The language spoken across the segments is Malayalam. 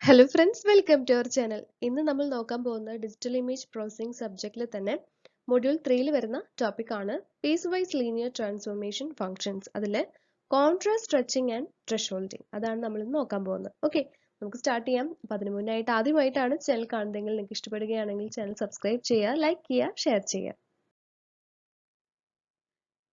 Hello friends, welcome to our channel. ഇന്ന് നമ്മൾ നോക്കാൻ പോകുന്ന ഡിജിറ്റൽ ഇമേജ് പ്രോസസ്സിംഗ് സബ്ജക്റ്റിൽ തന്നെ മൊഡ്യൂൾ 3ൽ വരുന്ന ടോപ്പിക് ആണ് piecewise linear transformation functions. അതിൽ കോൺട്രാസ്റ്റ് സ്ട്രെച്ചിങ് ആൻഡ് ത്രെഷോൾഡിംഗ് അതാണ് നമ്മൾ ഇന്ന് നോക്കാൻ പോകുന്നത്. ഓക്കെ, നമുക്ക് സ്റ്റാർട്ട് ചെയ്യാം. അപ്പോൾ അതിനു മുന്നായിട്ട് ആദ്യമായിട്ടാണ് ചാനൽ കാണുന്നതെങ്കിൽ നിങ്ങൾക്ക് ഇഷ്ടപ്പെടുകയാണെങ്കിൽ ചാനൽ സബ്സ്ക്രൈബ് ചെയ്യുക, ലൈക്ക് ചെയ്യുക, ഷെയർ ചെയ്യുക.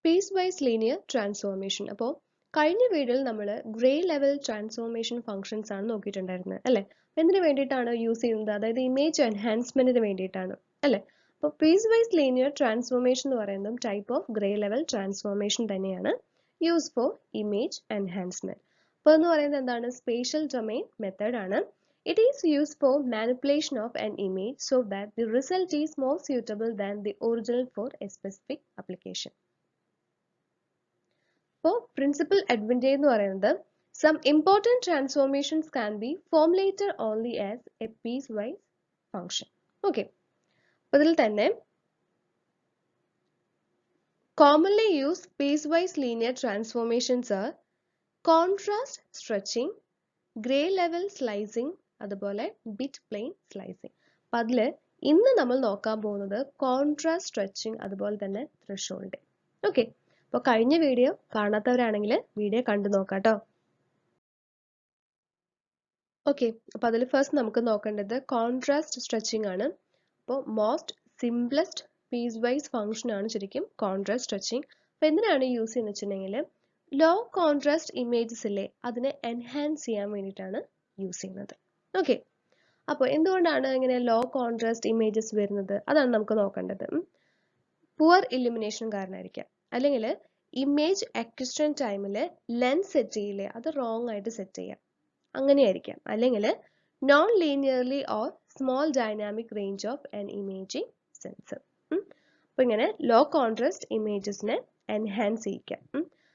Piecewise linear transformation. അപ്പോൾ കഴിഞ്ഞ വീഡിയോയിൽ നമ്മൾ ഗ്രേ ലെവൽ ട്രാൻസ്ഫോർമേഷൻ ഫങ്ഷൻസ് ആണ് നോക്കിയിട്ടുണ്ടായിരുന്നത് അല്ലേ? എന്തിനു വേണ്ടിയിട്ടാണ് യൂസ് ചെയ്യുന്നത്? അതായത് ഇമേജ് എൻഹാൻസ്മെന്റിന് വേണ്ടിയിട്ടാണ് അല്ലേ? അപ്പോൾ പീസ് വൈസ് ലീനിയർ ട്രാൻസ്ഫോർമേഷൻ എന്ന് പറയുന്നത് type of grey level transformation തന്നെയാണ്, യൂസ് ഫോർ ഇമേജ് എൻഹാൻസ്മെന്റ്. അപ്പോൾ എന്ന് പറയുന്നത് എന്താണ്? സ്പേഷ്യൽ ഡൊമെയിൻ മെത്തേഡ് ആണ്. It is used for manipulation of an image so that the result is more suitable than the original for a specific application. അപ്പോൾ പ്രിൻസിപ്പൽ അഡ്വാൻറ്റേജ് എന്ന് പറയുന്നത് some important transformations can be formulated only as a piecewise function. Okay, അപ്പോൾ ഇതിൽ തന്നെ commonly used piecewise linear transformations are contrast stretching, gray level slicing, അതുപോലെ bit plane slicing. അപ്പോൾ അതിൽ ഇന്ന് നമ്മൾ നോക്കാൻ പോകുന്നത് കോൺട്രാസ്റ്റ് സ്ട്രെച്ചിങ് അതുപോലെ തന്നെ ത്രെഷോൾഡിംഗ്. ഓക്കെ, അപ്പോൾ കഴിഞ്ഞ വീഡിയോ കാണാത്തവരാണെങ്കിൽ വീഡിയോ കണ്ടു നോക്കാം കേട്ടോ. ഓക്കെ, അപ്പോൾ അതിൽ ഫസ്റ്റ് നമുക്ക് നോക്കേണ്ടത് കോൺട്രാസ്റ്റ് സ്ട്രെച്ചിങ് ആണ്. അപ്പോൾ most simplest piecewise function ആണ് ശരിക്കും കോൺട്രാസ്റ്റ് സ്ട്രെച്ചിങ്. അപ്പോൾ എന്തിനാണ് യൂസ് ചെയ്യുന്നത് വെച്ചിട്ടുണ്ടെങ്കിൽ ലോ കോൺട്രാസ്റ്റ് ഇമേജസ് ഇല്ലേ, അതിനെ എൻഹാൻസ് ചെയ്യാൻ വേണ്ടിയിട്ടാണ് യൂസ് ചെയ്യുന്നത്. ഓക്കെ, അപ്പോൾ എന്തുകൊണ്ടാണ് ഇങ്ങനെ ലോ കോൺട്രാസ്റ്റ് ഇമേജസ് വരുന്നത്? അതാണ് നമുക്ക് നോക്കേണ്ടത്. പുവർ ഇല്ലുമിനേഷൻ കാരണമായിരിക്കാം, അല്ലെങ്കിൽ ഇമേജ് അക്വിസിഷൻ ടൈമിൽ ലെൻസ് സെറ്റ് ചെയ്യില്ലേ, അത് റോങ് ആയിട്ട് സെറ്റ് ചെയ്യാം, അങ്ങനെയായിരിക്കാം. അല്ലെങ്കിൽ non linearly or small dynamic range of an imaging sensor. അപ്പോൾ ഇങ്ങനെ ലോ കോൺട്രാസ്റ്റ് ഇമേജസിനെ എൻഹാൻസ് ചെയ്യിക്കാം.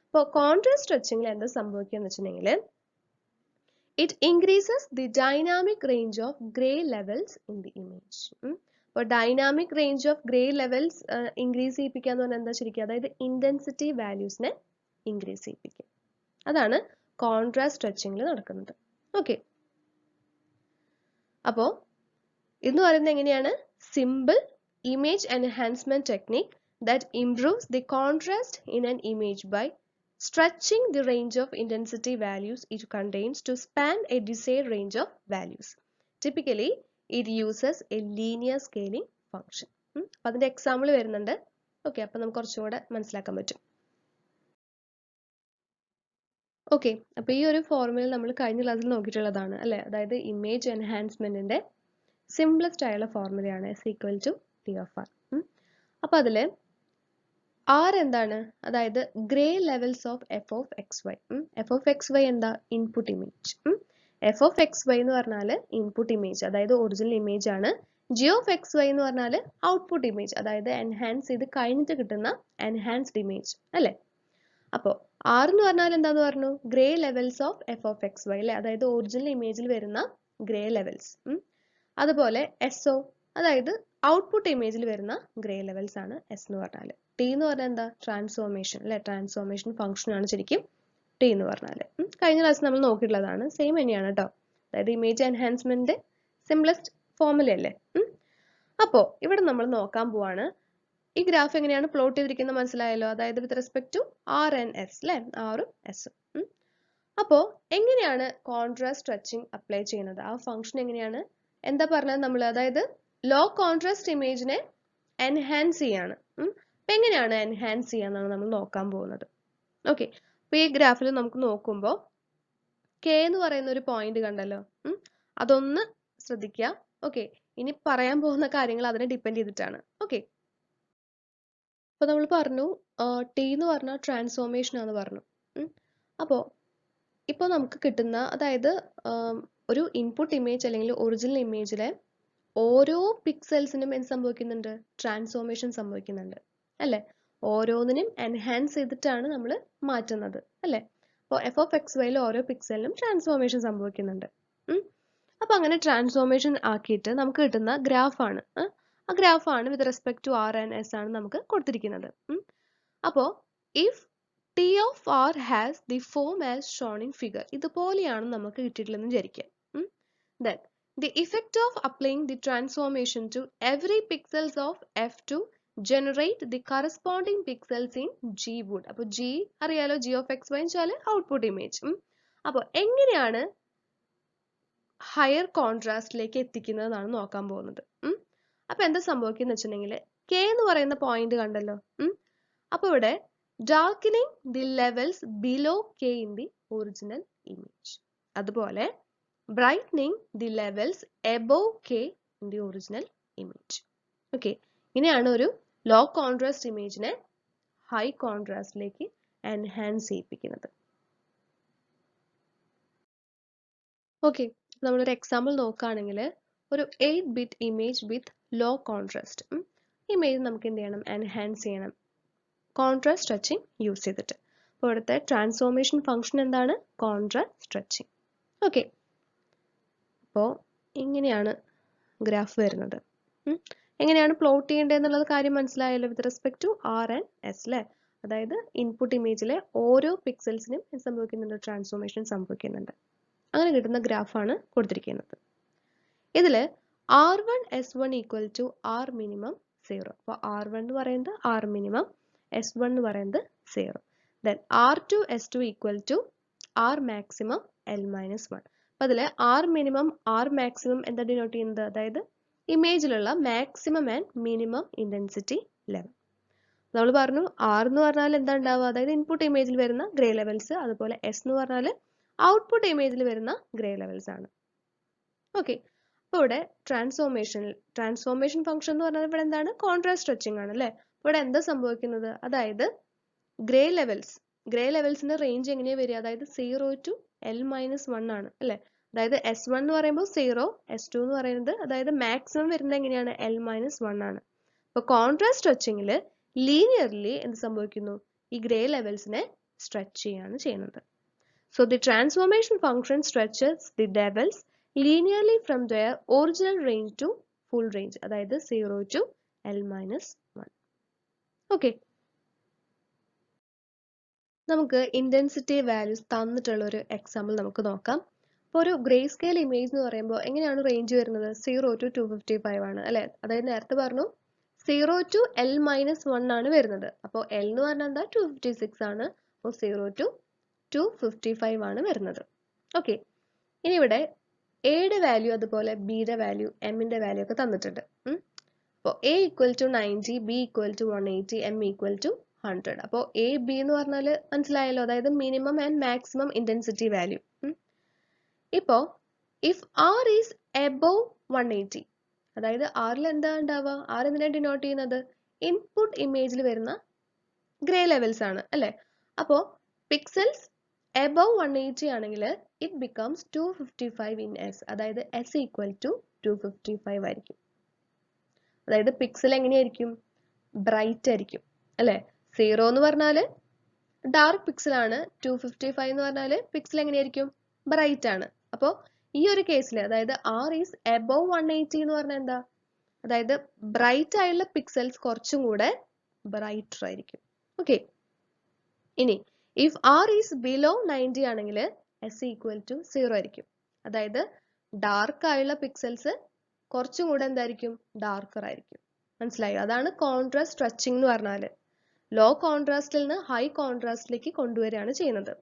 അപ്പോൾ കോൺട്രാസ്റ്റ് സ്ട്രെച്ചിങ്ങിൽ എന്താ സംഭവിക്കുക എന്ന് വെച്ചിട്ടുണ്ടെങ്കിൽ it increases the dynamic range of grey levels in the image. അപ്പോൾ dynamic range of grey levels increase ചെയ്യിപ്പിക്കുക എന്ന് പറഞ്ഞാൽ എന്താ ശരിക്കും? അതായത് ഇന്റൻസിറ്റി വാല്യൂസിനെ ഇൻക്രീസ് ചെയ്യിപ്പിക്കുക. അതാണ് കോൺട്രാസ്റ്റ് സ്ട്രെച്ചിങ്ങിൽ നടക്കുന്നത്. ഓക്കെ, അപ്പോൾ ഇന്ന് പറയുന്നത് എങ്ങനെയാണ്? Simple image enhancement technique that improves the contrast in an image by stretching the range of intensity values it contains to span a desired range of values. Typically, it uses a linear scaling function. അപ്പോൾ അതിന്റെ എക്സാമ്പിൾ വരുന്നുണ്ട്. ഓക്കെ, അപ്പോൾ നമുക്ക് കുറച്ചുകൂടെ മനസ്സിലാക്കാൻ പറ്റും. ഓക്കെ, അപ്പോൾ ഈ ഒരു ഫോർമുല നമ്മൾ കഴിഞ്ഞ ക്ലാസ്സിൽ നോക്കിയിട്ടുള്ളതാണ് അല്ലേ? അതായത് ഇമേജ് എൻഹാൻസ്മെന്റിന്റെ സിംപ്ലസ്റ്റ് ആയുള്ള ഫോർമുലയാണ് S=T(r). അപ്പോൾ അതിൽ ആർ എന്താണ്? അതായത് grey levels of F of X Y. F of X Y എന്താ? Input image. F of X Y എന്ന് പറഞ്ഞാൽ ഇൻപുട്ട് ഇമേജ്, അതായത് ഒറിജിനൽ ഇമേജ് ആണ്. ജി ഓഫ് എക്സ് വൈ എന്ന് പറഞ്ഞാൽ ഔട്ട്പുട്ട് ഇമേജ്, അതായത് എൻഹാൻസ് ചെയ്ത് കഴിഞ്ഞിട്ട് കിട്ടുന്ന എൻഹാൻസ്ഡ് ഇമേജ് അല്ലേ? അപ്പോൾ ആർ എന്ന് പറഞ്ഞാൽ എന്താന്ന് പറഞ്ഞു? Grey levels of F of X Y അല്ലേ? അതായത് ഒറിജിനൽ ഇമേജിൽ വരുന്ന ഗ്രേ ലെവൽസ്. അതുപോലെ എസ് ഒ, അതായത് ഔട്ട്പുട്ട് ഇമേജിൽ വരുന്ന ഗ്രേ ലെവൽസ് ആണ് എസ് എന്ന് പറഞ്ഞാൽ. ടി എന്ന് പറഞ്ഞാൽ എന്താ? ട്രാൻസ്ഫോർമേഷൻ അല്ലെ? ട്രാൻസ്ഫോർമേഷൻ ഫംഗ്ഷൻ ആണ് ശരിക്കും ടി എന്ന് പറഞ്ഞാൽ. കഴിഞ്ഞ ക്ലാസ് നമ്മൾ നോക്കിയിട്ടുള്ളതാണ്, സെയിം തന്നെയാണ് കേട്ടോ. അതായത് ഇമേജ് എൻഹാൻസ്മെന്റ് സിംപ്ലസ്റ്റ് ഫോർമുല അല്ലേ? അപ്പോൾ ഇവിടെ നമ്മൾ നോക്കാൻ പോവാണ് ഈ ഗ്രാഫ് എങ്ങനെയാണ് പ്ലോട്ട് ചെയ്തിരിക്കുന്നത് മനസ്സിലായല്ലോ? അതായത് with respect to R and S അല്ലെ? ആറും എസും. അപ്പോൾ എങ്ങനെയാണ് കോൺട്രാസ്റ്റ് സ്ട്രെച്ചിങ് അപ്ലൈ ചെയ്യുന്നത്? ആ ഫംഗ്ഷൻ എങ്ങനെയാണ്? എന്താ പറഞ്ഞത് നമ്മൾ? അതായത് ലോ കോൺട്രാസ്റ്റ് ഇമേജിനെ എൻഹാൻസ് ചെയ്യാണ്. അപ്പൊ എങ്ങനെയാണ് എൻഹാൻസ് ചെയ്യാന്നാണ് നമ്മൾ നോക്കാൻ പോകുന്നത്. ഓക്കെ, അപ്പൊ ഈ ഗ്രാഫിൽ നമുക്ക് നോക്കുമ്പോൾ കെ എന്ന് പറയുന്ന ഒരു പോയിന്റ് കണ്ടല്ലോ, അതൊന്ന് ശ്രദ്ധിക്കുക. ഓക്കെ, ഇനി പറയാൻ പോകുന്ന കാര്യങ്ങൾ അതിനെ ഡിപ്പെൻഡ് ചെയ്തിട്ടാണ്. ഓക്കെ, അപ്പൊ നമ്മൾ പറഞ്ഞു ടി എന്ന് പറഞ്ഞാൽ ട്രാൻസ്ഫോർമേഷൻ ആണെന്ന് പറഞ്ഞു. അപ്പോൾ ഇപ്പോൾ നമുക്ക് കിട്ടുന്ന, അതായത് ഒരു ഇൻപുട്ട് ഇമേജ് അല്ലെങ്കിൽ ഒറിജിനൽ ഇമേജിലെ ഓരോ പിക്സൽസിനും എന്ത് സംഭവിക്കുന്നുണ്ട്? ട്രാൻസ്ഫോർമേഷൻ സംഭവിക്കുന്നുണ്ട് അല്ലെ? ഓരോന്നിനും എൻഹാൻസ് ചെയ്തിട്ടാണ് നമ്മൾ മാറ്റുന്നത് അല്ലെ? അപ്പോൾ എഫ് ഓഫ് എക്സ് വൈയിൽ ഓരോ പിക്സലിനും ട്രാൻസ്ഫോർമേഷൻ സംഭവിക്കുന്നുണ്ട്. അപ്പൊ അങ്ങനെ ട്രാൻസ്ഫോർമേഷൻ ആക്കിയിട്ട് നമുക്ക് കിട്ടുന്ന ഗ്രാഫാണ്. ആ ഗ്രാഫാണ് with respect to R and S ആണ് നമുക്ക് കൊടുത്തിരിക്കുന്നത്. അപ്പോൾ if T of R has the form as shown in figure, ഇതുപോലെയാണ് നമുക്ക് കിട്ടിയിട്ടുള്ളതെന്ന് വിചാരിക്കുക. Then the effect of applying the transformation to every pixels of f to generate the corresponding pixels in G would. അപ്പോൾ G അറിയാലോ, G of x y വെച്ചാൽ ഔട്ട്പുട്ട് ഇമേജ്. അപ്പോൾ എങ്ങനെയാണ് ഹയർ കോൺട്രാസ്റ്റിലേക്ക് എത്തിക്കുന്നതെന്നാണ് നോക്കാൻ പോകുന്നത്. അപ്പോൾ എന്താ സംഭവിക്കുന്നത് വെച്ചിട്ടുണ്ടെങ്കിൽ K എന്ന് പറയുന്ന പോയിന്റ് കണ്ടല്ലോ. അപ്പോൾ ഇവിടെ darkening the levels below K in the original image. അതുപോലെ brightening the levels above K in the original image. Okay, ഇങ്ങനെയാണ് ഒരു ലോ കോൺട്രാസ്റ്റ് ഇമേജിനെ ഹൈ കോൺട്രാസ്റ്റിലേക്ക് എൻഹാൻസ് ചെയ്യിപ്പിക്കുന്നത്. ഓക്കെ, നമ്മളൊരു എക്സാമ്പിൾ നോക്കുകയാണെങ്കിൽ ഒരു 8-bit image with low contrast. Image നമുക്ക് എന്ത് ചെയ്യണം, എൻഹാൻസ് ചെയ്യണം കോൺട്രാസ്റ്റ് സ്ട്രെച്ചിങ് യൂസ് ചെയ്തിട്ട്. അപ്പോൾ ഇവിടുത്തെ ട്രാൻസ്ഫോർമേഷൻ ഫംഗ്ഷൻ എന്താണ്, കോൺട്രാസ്റ്റ് സ്ട്രെച്ചിങ്. ഓക്കെ, അപ്പോൾ ഇങ്ങനെയാണ് ഗ്രാഫ് വരുന്നത്. എങ്ങനെയാണ് പ്ലോട്ട് ചെയ്യേണ്ടത് എന്നുള്ളത് കാര്യം മനസ്സിലായല്ലോ with respect to R and S അല്ലേ. അതായത് ഇൻപുട്ട് ഇമേജിലെ ഓരോ പിക്സൽസിനും സംഭവിക്കുന്നുണ്ട്, ട്രാൻസ്ഫോർമേഷൻ സംഭവിക്കുന്നുണ്ട്. അങ്ങനെ കിട്ടുന്ന ഗ്രാഫാണ് കൊടുത്തിരിക്കുന്നത്. ഇതിൽ R1S1 equal to R minimum 0. അപ്പോൾ R1 എന്ന് പറയുന്നത് R മിനിമം, S1 എന്ന് പറയുന്നത് 0. Then R2S2 equal to R maximum L-1. അപ്പോൾ അതിൽ R മിനിമം R മാക്സിമം എന്താ ഡിനോട്ട് ചെയ്യുന്നത്, അതായത് ഇമേജിലുള്ള maximum and minimum intensity level. നമ്മൾ പറഞ്ഞു R എന്ന് പറഞ്ഞാൽ എന്താ ഉണ്ടാവുക, അതായത് ഇൻപുട്ട് ഇമേജിൽ വരുന്ന ഗ്രേ ലെവൽസ്, അതുപോലെ S എന്ന് പറഞ്ഞാൽ ഔട്ട്പുട്ട് ഇമേജിൽ വരുന്ന ഗ്രേ ലെവൽസ് ആണ്. ഓക്കെ, അപ്പോൾ ഇവിടെ ട്രാൻസ്ഫോർമേഷൻ ഫംഗ്ഷൻ എന്ന് പറഞ്ഞാൽ ഇവിടെ എന്താണ്, കോൺട്രാസ്റ്റ് സ്ട്രെച്ചിങ് ആണ് അല്ലേ. ഇവിടെ എന്താ സംഭവിക്കുന്നത്, അതായത് ഗ്രേ ലെവൽസിന്റെ റേഞ്ച് എങ്ങനെയാണ് വരിക, അതായത് 0 to L-1 ആണ് അല്ലേ. അതായത് S1 എന്ന് പറയുമ്പോൾ 0, S2 എന്ന് പറയുന്നത് അതായത് മാക്സിമം വരുന്നത് എങ്ങനെയാണ്, L-1 ആണ്. അപ്പോൾ കോൺട്രാസ്റ്റ് സ്ട്രെച്ചിങ്ങിൽ ലീനിയർലി എന്ത് സംഭവിക്കുന്നു, ഈ ഗ്രേ ലെവൽസിനെ സ്ട്രെച്ച് ചെയ്യാണ് ചെയ്യുന്നത്. So the transformation function stretches the levels linearly from their original range to full range, അതായത് 0 to L-1. ഓക്കെ, നമുക്ക് ഇന്റൻസിറ്റി വാല്യൂസ് തന്നിട്ടുള്ള ഒരു എക്സാമ്പിൾ നമുക്ക് നോക്കാം. അപ്പോൾ ഒരു ഗ്രേ സ്കെയിൽ ഇമേജ് എന്ന് പറയുമ്പോൾ എങ്ങനെയാണ് റേഞ്ച് വരുന്നത്, 0 to 255 ആണ് അല്ലേ. അതായത് നേരത്തെ പറഞ്ഞു 0 to L-1 ആണ് വരുന്നത്. അപ്പോൾ L എന്ന് പറഞ്ഞാൽ എന്താ, 256 ആണ്. അപ്പോൾ 0 to 255 ആണ് വരുന്നത്. ഓക്കെ, ഇനി ഇവിടെ എയുടെ വാല്യൂ അതുപോലെ ബിയുടെ വാല്യൂ എമ്മിന്റെ വാല്യൂ ഒക്കെ തന്നിട്ടുണ്ട്. അപ്പോൾ A equal to 90, B equal to 180, M equal to 100. അപ്പോൾ എ ബി എന്ന് പറഞ്ഞാൽ മനസ്സിലായല്ലോ, അതായത് minimum and maximum intensity value. ഇപ്പോൾ ഇഫ് ആർ ഈസ് എബോവ് 180, അതായത് ആറിൽ എന്താ ഉണ്ടാവുക, ആർ എന്തിനാ ഡിനോട്ട് ചെയ്യുന്നത്, ഇൻപുട്ട് ഇമേജിൽ വരുന്ന ഗ്രേ ലെവൽസ് ആണ് അല്ലേ. അപ്പോൾ പിക്സൽസ് above 180 ആണെങ്കിൽ it becomes 255 in S, അതായത് S equal to 255 ആയിരിക്കും. അതായത് പിക്സൽ എങ്ങനെയായിരിക്കും, ബ്രൈറ്റ് ആയിരിക്കും അല്ലേ. 0 എന്ന് പറഞ്ഞാൽ ഡാർക്ക് പിക്സൽ ആണ്, 255 എന്ന് പറഞ്ഞാൽ പിക്സൽ എങ്ങനെയായിരിക്കും, ബ്രൈറ്റ് ആണ്. അപ്പോൾ ഈ ഒരു കേസിൽ അതായത് R is above 180 എന്ന് പറഞ്ഞാൽ എന്താ, അതായത് ബ്രൈറ്റ് ആയുള്ള പിക്സൽസ് കുറച്ചും കൂടെ ബ്രൈറ്റർ ആയിരിക്കും. ഓക്കെ, ഇനി if R is below 90 ആണെങ്കിൽ S equal to 0 ആയിരിക്കും. അതായത് ഡാർക്ക് ആയുള്ള പിക്സൽസ് കുറച്ചും കൂടെ എന്തായിരിക്കും, ഡാർക്കർ ആയിരിക്കും. മനസ്സിലായോ, അതാണ് കോൺട്രാസ്റ്റ് സ്ട്രെച്ചിങ് എന്ന് പറഞ്ഞാൽ. ലോ കോൺട്രാസ്റ്റിൽ നിന്ന് ഹൈ കോൺട്രാസ്റ്റിലേക്ക് കൊണ്ടുവരികയാണ് ചെയ്യുന്നത്.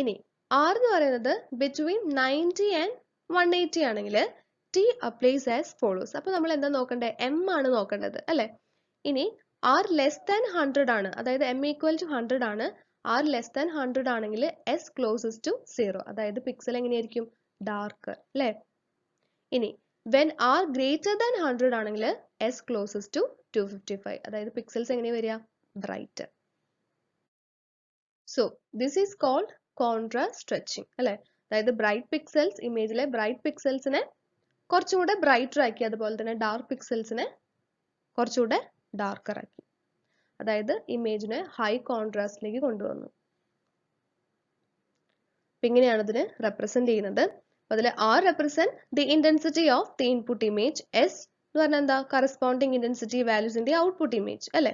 ഇനി R എന്ന് പറയുന്നത് ബിറ്റ്വീൻ 90 ആൻഡ് 180 ആണെങ്കിൽ T applies as follows. അപ്പോൾ നമ്മൾ എന്താ നോക്കണ്ടേ, M ആണ് നോക്കേണ്ടത് അല്ലേ. ഇനി R less than 100 ആണ്, അതായത് M equal to 100 ആണ്. R less than 100 ആണെങ്കിൽ S closes to 0, അതായത് പിക്സൽ എങ്ങനെയായിരിക്കും, ഡാർക്കർ അല്ലേ. ഇനി when R greater than 100 ആണെങ്കിൽ S closes to 255, അതായത് പിക്സൽസ് എങ്ങനെയാ വരിക, brighter. So this is called contrast stretching അല്ലേ. അതായത് ബ്രൈറ്റ് പിക്സൽസ്, ഇമേജിലെ ബ്രൈറ്റ് പിക്സൽസിനെ കുറച്ചുകൂടെ ബ്രൈറ്റർ ആക്കി, അതുപോലെ തന്നെ ഡാർക്ക് പിക്സൽസിനെ കുറച്ചുകൂടെ ഡാർക്കർ ആക്കി, അതായത് ഇമേജിനെ ഹൈ കോൺട്രാസ്റ്റിലേക്ക് കൊണ്ടുവന്നു. അപ്പൊ ഇങ്ങനെയാണ് ഇതിനെ റെപ്രസെന്റ് ചെയ്യുന്നത്. അതിൽ R represent the intensity of the input image, S എന്ന് പറഞ്ഞാൽ എന്താ, corresponding intensity values in the output image അല്ലേ.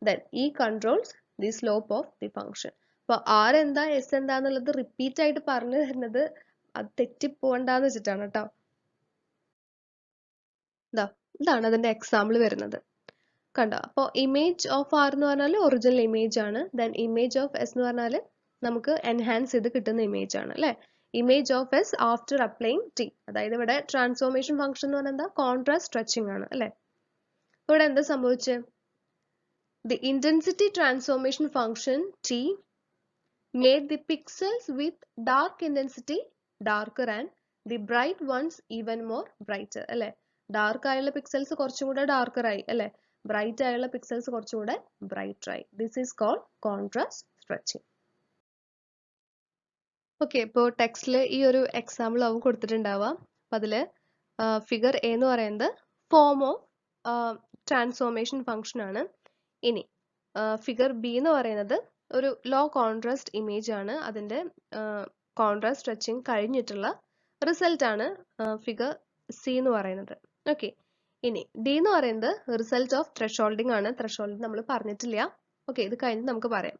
Then E controls the slope of the function. അപ്പോൾ R എന്താ S എന്താന്നുള്ളത് റിപ്പീറ്റ് ആയിട്ട് പറഞ്ഞു തരുന്നത് അത് തെറ്റിപ്പോണ്ടെന്ന് വെച്ചിട്ടാണ് കേട്ടോ. ഇതാണ് അതിന്റെ എക്സാമ്പിൾ വരുന്നത്. കണ്ടോ? അപ്പോൾ ഇമേജ് ഓഫ് ആർ എന്ന് പറഞ്ഞാൽ ഒറിജിനൽ ഇമേജ് ആണ്. ദെൻ ഇമേജ് ഓഫ് എസ് എന്ന് പറഞ്ഞാൽ നമുക്ക് എൻഹാൻസ് ചെയ്ത് കിട്ടുന്ന ഇമേജ് ആണ് അല്ലേ? Image of S after applying T. അതായത് ഇവിടെ ട്രാൻസ്ഫോർമേഷൻ ഫംഗ്ഷൻ എന്ന് പറഞ്ഞാൽ എന്താ? കോൺട്രാസ്റ്റ് സ്ട്രെച്ചിങ് ആണ് അല്ലേ? ഇവിടെ എന്താ സംഭവിച്ചത്? The intensity transformation function T made the pixels with dark intensity darker and the bright ones even more brighter. അല്ലേ? ഡാർക്ക് ആയുള്ള പിക്സൽസ് കുറച്ചും കൂടെ ഡാർക്കർ ആയി അല്ലേ? ബ്രൈറ്റ് ആയുള്ള പിക്സൽസ് കുറച്ചും കൂടെ ബ്രൈറ്റർ ആയി. This is called contrast stretching. Okay, ഇപ്പോൾ ടെക്സ്റ്റിൽ ഈ ഒരു എക്സാമ്പിൾ ആവും കൊടുത്തിട്ടുണ്ടാവുക. അപ്പം അതിൽ ഫിഗർ എ എന്ന് പറയുന്നത് ഫോം ഓഫ് ട്രാൻസ്ഫോർമേഷൻ ഫംഗ്ഷൻ ആണ്. ഇനി ഫിഗർ ബി എന്ന് പറയുന്നത് ഒരു ലോ കോൺട്രാസ്റ്റ് ഇമേജ് ആണ്. അതിന്റെ കോൺട്രാസ്റ്റ് സ്ട്രെച്ചിങ് കഴിഞ്ഞിട്ടുള്ള റിസൾട്ട് ആണ് ഫിഗർ സി എന്ന് പറയുന്നത്. ഓക്കെ, ഇനി ഡി എന്ന് പറയുന്നത് റിസൾട്ട് ഓഫ് ത്രെഷോൾഡിംഗ് ആണ്. ത്രെഷോൾഡിംഗ് നമ്മൾ പറഞ്ഞിട്ടില്ല. ഓക്കെ, ഇത് കഴിഞ്ഞ് നമുക്ക് പറയാം.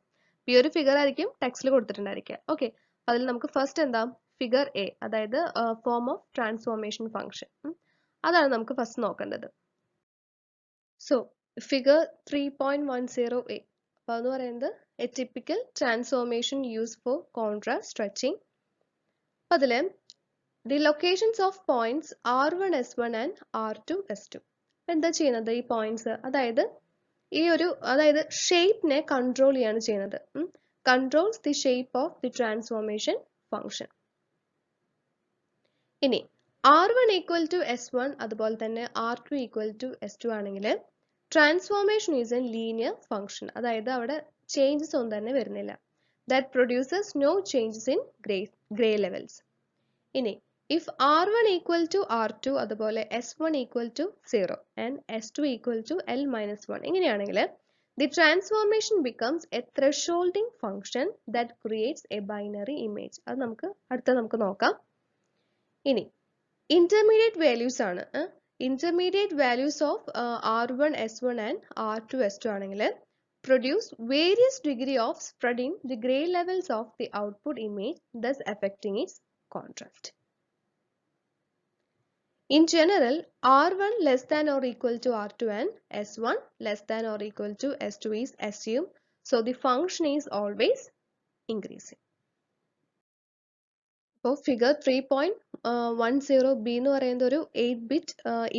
ഈ ഒരു ഫിഗർ ആയിരിക്കും ടെക്സ്റ്റിൽ കൊടുത്തിട്ടുണ്ടായിരിക്കുക. ഓക്കെ, അതിൽ നമുക്ക് ഫസ്റ്റ് എന്താ? ഫിഗർ എ, അതായത് ഫോം ഓഫ് ട്രാൻസ്ഫോർമേഷൻ ഫംഗ്ഷൻ, അതാണ് നമുക്ക് ഫസ്റ്റ് നോക്കേണ്ടത്. സോ ഫിഗർ 3.10a, അപ്പോൾ എന്ന് പറയുന്നത് A typical transformation use for contrast stretching. അപ്പോൾ അതിൽ the locations of points R1 S1 and R2 S2. എന്താ ചെയ്യുന്നത് ഈ പോയിന്റ്സ്? അതായത് അതായത് ഷേപ്പിനെ കൺട്രോൾ ചെയ്യാണ് ചെയ്യുന്നത്. Controls the shape of the transformation function. ഇനി R1 ഈക്വൽ ടു S1 അതുപോലെ തന്നെ R2 ഈക്വൽ ടു S2 ആണെങ്കിൽ transformation is a linear function. അതായത് അവിടെ ചേഞ്ചസ് ഒന്നും തന്നെ വരുന്നില്ല. That produces no changes in grey levels. ഇനി if R1 equal to R2 അതുപോലെ S1 equal to 0 and S2 equal to L-1 ഇങ്ങനെയാണെങ്കിൽ the transformation becomes a thresholding function that creates a binary image. അത് നമുക്ക് നോക്കാം. ഇനി intermediate values ആണ്. Intermediate values of R1 S1 and R2 S2 ആണെങ്കിൽ produce various degree of spreading the gray levels of the output image, thus affecting its contrast. In general, R1 less than or equal to R2 and S1 less than or equal to S2 is assumed. So the function is always increasing. So figure 3.10b എന്ന് പറയുന്നത് ഒരു 8-bit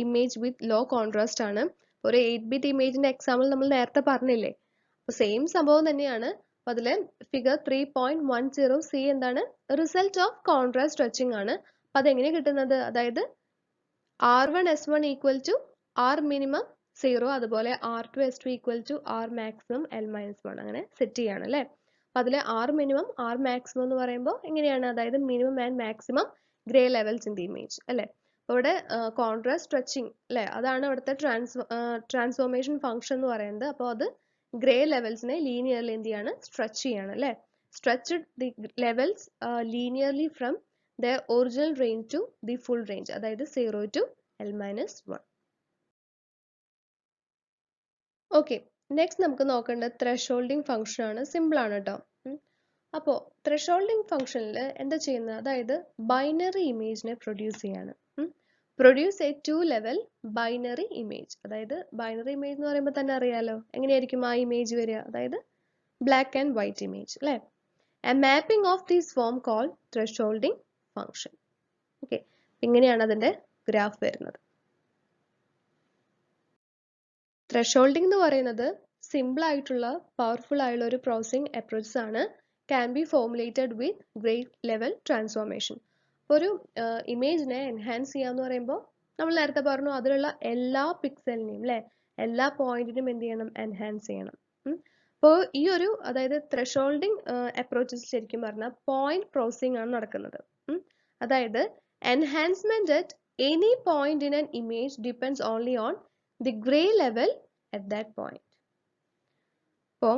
image with low contrast ആണ്. ഒരു 8-bit ഇമേജിന്റെ എക്സാമ്പിൾ നമ്മൾ നേരത്തെ പറഞ്ഞില്ലേ? അപ്പോൾ സെയിം സംഭവം തന്നെയാണ്. അപ്പോൾ അതിൽ ഫിഗർ 3.10c എന്താണ്? റിസൾട്ട് ഓഫ് കോൺട്രാസ്റ്റ് സ്ട്രെച്ചിങ് ആണ്. അപ്പോൾ അതെങ്ങനെ കിട്ടുന്നത്? അതായത് R1 S1 equal to R minimum 0 അതുപോലെ R2 S2 equal to R maximum L-1 അങ്ങനെ സെറ്റ് ചെയ്യാണ് അല്ലേ? അപ്പോൾ അതിലെ R minimum R maximum എന്ന് പറയുമ്പോൾ എങ്ങനെയാണ്? അതായത് minimum and maximum grey levels in the image അല്ലേ? അപ്പോൾ ഇവിടെ കോൺട്രാസ്റ്റ് സ്ട്രെച്ചിങ് അല്ലേ? അതാണ് ഇവിടുത്തെ ട്രാൻസ്ഫോർമേഷൻ ഫംഗ്ഷൻ എന്ന് പറയുന്നത്. അപ്പോൾ അത് ഗ്രേ ലെവൽസിനെ ലീനിയർലി എന്ത് ചെയ്യാണ്? സ്ട്രെച്ച് ചെയ്യാണ് അല്ലേ? Stretch the levels linearly from their original range to the full range, അതായത് 0 to L-1. ഓക്കെ, നെക്സ്റ്റ് നമുക്ക് നോക്കേണ്ടത് ത്രെഷോൾഡിംഗ് ഫംഗ്ഷൻ ആണ്. സിമ്പിൾ ആണ് കേട്ടോ. അപ്പോൾ ത്രെഷോൾഡിംഗ് ഫംഗ്ഷനിൽ എന്താ ചെയ്യുന്നത്? അതായത് ബൈനറി ഇമേജിനെ പ്രൊഡ്യൂസ് ചെയ്യാണ്. Produce a 2 level binary image. അതായത് ബൈനറി ഇമേജ് എന്ന് പറയുമ്പോൾ തന്നെ അറിയാലോ എങ്ങനെയായിരിക്കും ആ ഇമേജ് വരിക? അതായത് ബ്ലാക്ക് ആൻഡ് വൈറ്റ് ഇമേജ് അല്ലേ? A mapping of this form called thresholding function. Okay, ഇങ്ങനെയാണ് അതിന്റെ ഗ്രാഫ് വരുന്നത്. ത്രെഷോൾഡിംഗ് എന്ന് പറയുന്നത് സിമ്പിൾ ആയിട്ടുള്ള പവർഫുൾ ആയുള്ള ഒരു പ്രോസസ്സിംഗ് അപ്രോച്ചസ് ആണ്. Can be formulated with great level transformation. ഒരു ഇമേജിനെ എൻഹാൻസ് ചെയ്യാന്ന് പറയുമ്പോൾ നമ്മൾ നേരത്തെ പറഞ്ഞു അതിലുള്ള എല്ലാ പിക്സലിനെയും അല്ലെ എല്ലാ പോയിന്റിനും എന്ത് ചെയ്യണം? എൻഹാൻസ് ചെയ്യണം. അപ്പോൾ ഈ ഒരു അതായത് ത്രെഷോൾഡിംഗ് അപ്രോച്ചസ് ശരിക്കും പറഞ്ഞാൽ പോയിന്റ് പ്രോസസ്സിംഗ് ആണ് നടക്കുന്നത്. അതായത് enhancement at any point in an image depends only on the gray level at that point. അപ്പോൾ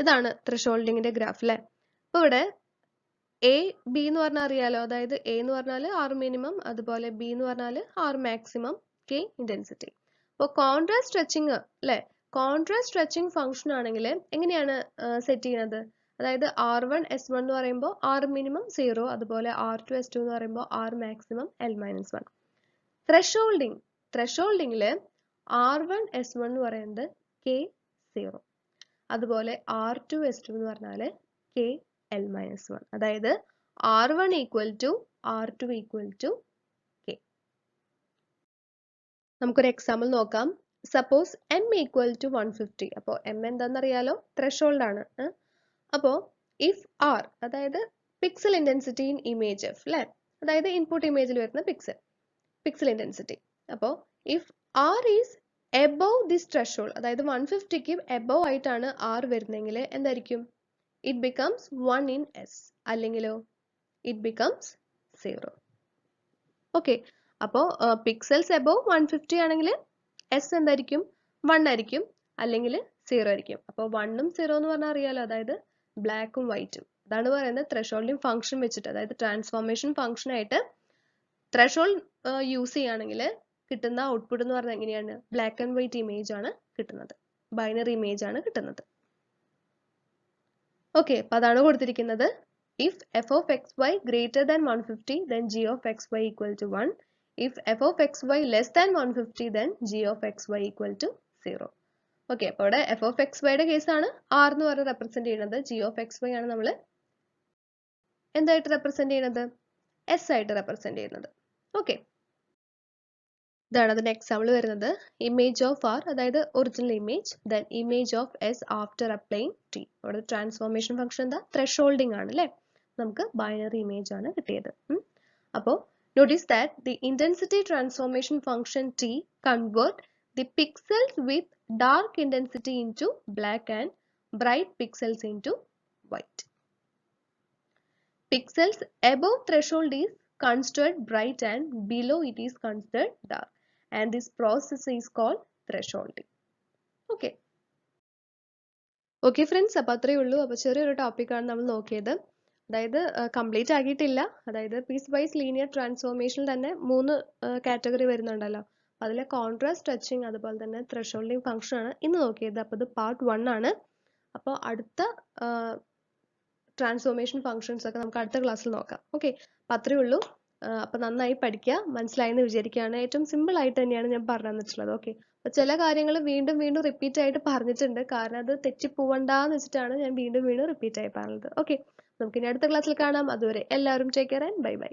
ഇതാണ് ത്രെഷോൾഡിങ്ങിന്റെ ഗ്രാഫ് അല്ലേ? അപ്പോൾ ഇവിടെ എ ബി എന്ന് പറഞ്ഞാൽ അറിയാലോ. അതായത് എ എന്ന് പറഞ്ഞാൽ ആർ മിനിമം അതുപോലെ ബി എന്ന് പറഞ്ഞാൽ ആർ മാക്സിമം കെ ഇന്റൻസിറ്റി. അപ്പോൾ കോൺട്രാസ്റ്റ് സ്ട്രെച്ചിങ് അല്ലേ? കോൺട്രാസ്റ്റ് സ്ട്രെച്ചിങ് ഫംഗ്ഷൻ ആണെങ്കിൽ എങ്ങനെയാണ് സെറ്റ് ചെയ്യുന്നത്? അതായത് R1S1 എന്ന് പറയുമ്പോൾ R മിനിമം 0, അതുപോലെ R2S2 എന്ന് പറയുമ്പോൾ R മാക്സിമം L-1. ത്രെഷോൾഡിങ്ങിൽ R1S1 എന്ന് പറയുന്നത് K0, അതുപോലെ R2S2 എന്ന് പറഞ്ഞാൽ KL-1. അതായത് R1 equal to R2 equal to K. നമുക്കൊരു എക്സാമ്പിൾ നോക്കാം. Suppose M equal to 150. അപ്പോൾ M എന്താണെന്നറിയാലോ, ത്രെഷോൾഡ് ആണ്. അപ്പോൾ ഇഫ് R, അതായത് pixel intensity in image F അല്ലേ, അതായത് ഇൻപുട്ട് ഇമേജിൽ വരുന്ന പിക്സൽ ഇൻറ്റൻസിറ്റി. അപ്പോൾ if R is above this threshold, അതായത് 150ക്ക് എബോവ് ആയിട്ടാണ് R വരുന്നതെങ്കിൽ എന്തായിരിക്കും? ഇറ്റ് ബിക്കംസ് 1 in S, അല്ലെങ്കിലോ ഇറ്റ് ബിക്കംസ് 0. ഓക്കെ, അപ്പോൾ പിക്സൽസ് എബോവ് 150 ആണെങ്കിൽ എസ് എന്തായിരിക്കും? 1 ആയിരിക്കും, അല്ലെങ്കിൽ 0 ആയിരിക്കും. അപ്പോൾ 1ഉം 0 എന്ന് പറഞ്ഞാൽ അറിയാലോ, അതായത് ബ്ലാക്കും വൈറ്റും. അതാണ് പറയുന്നത് ത്രെഷോൾഡിങ് ഫംഗ്ഷൻ വെച്ചിട്ട്, അതായത് ട്രാൻസ്ഫോർമേഷൻ ഫംഗ്ഷൻ ആയിട്ട് ത്രെഷോൾഡ് യൂസ് ചെയ്യുകയാണെങ്കിൽ കിട്ടുന്ന ഔട്ട്പുട്ട് എന്ന് പറഞ്ഞാൽ എങ്ങനെയാണ്? ബ്ലാക്ക് ആൻഡ് വൈറ്റ് ഇമേജ് ആണ് കിട്ടുന്നത്, ബൈനറി ഇമേജ് ആണ് കിട്ടുന്നത്. ഓക്കെ, അപ്പോൾ അതാണ് കൊടുത്തിരിക്കുന്നത്. If f of xy greater than 150 then g of xy equal to 1. If f of xy less than 150 then g of xy equal to 0. Okay, അപ്പോൾ ഇവിടെ f of xyയുടെ കേസാണ് R എന്ന് പറഞ്ഞ് റെപ്രസെന്റ് ചെയ്യുന്നത്. g of xy ആണ് നമ്മൾ എന്തായിട്ട് റെപ്രസെന്റ് ചെയ്യുന്നത്? S ആയിട്ട് റെപ്രസെന്റ് ചെയ്യുന്നത്. ഓക്കെ, ഇതാണ് അതിന്റെ എക്സാമ്പിൾ വരുന്നത്. ഇമേജ് ഓഫ് R, അതായത് original image, then image of S after applying T. അവിടെ ട്രാൻസ്ഫോർമേഷൻ ഫംഗ്ഷൻ എന്താ? ത്രെഷോൾഡിങ് ആണ് അല്ലേ, നമുക്ക് ബൈനറി ഇമേജ് ആണ് കിട്ടിയത്. അപ്പോൾ notice that the intensity transformation function T convert the pixels with dark intensity into black and bright pixels into white. Pixels above threshold is considered bright and below it is considered dark, and this process is called thresholding. Okay. Okay friends, അപ്പോൾ അത്രയേ ഉള്ളൂ. അപ്പോൾ ചെറിയൊരു ടോപ്പിക്കാണ് നമ്മൾ നോക്കിയത്. അതായത് കംപ്ലീറ്റ് ആക്കിയിട്ടില്ല. അതായത് പീസ് വൈസ് ലീനിയർ ട്രാൻസ്ഫോർമേഷനിൽ തന്നെ 3 കാറ്റഗറി വരുന്നുണ്ടല്ലോ. അതിലെ കോൺട്രാസ്റ്റ്, ടച്ചിങ്, അതുപോലെ തന്നെ ത്രെഷോൾഡിങ് ഫംഗ്ഷൻ ആണ് ഇന്ന് നോക്കിയത്. അപ്പോൾ ഇത് പാർട്ട് 1 ആണ്. അപ്പോൾ അടുത്ത ട്രാൻസ്ഫോർമേഷൻ ഫംഗ്ഷൻസ് ഒക്കെ നമുക്ക് അടുത്ത ക്ലാസ്സിൽ നോക്കാം. ഓക്കെ, അപ്പോൾ അത്രയേ ഉള്ളൂ. അപ്പോൾ നന്നായി പഠിക്കുക, മനസ്സിലായെന്ന് വിചാരിക്കുകയാണ്. ഏറ്റവും സിമ്പിൾ ആയിട്ട് തന്നെയാണ് ഞാൻ പറഞ്ഞു തന്നിട്ടുള്ളത്. ഓക്കെ, അപ്പോൾ ചില കാര്യങ്ങൾ വീണ്ടും വീണ്ടും റിപ്പീറ്റ് ആയിട്ട് പറഞ്ഞിട്ടുണ്ട്, കാരണം അത് തെറ്റിപ്പോവണ്ടെന്ന് വെച്ചിട്ടാണ് ഞാൻ വീണ്ടും വീണ്ടും റിപ്പീറ്റ് ആയി പറഞ്ഞത്. ഓക്കെ, നമുക്കിനി അടുത്ത ക്ലാസ്സിൽ കാണാം. അതുവരെ എല്ലാവരും take care and bye bye.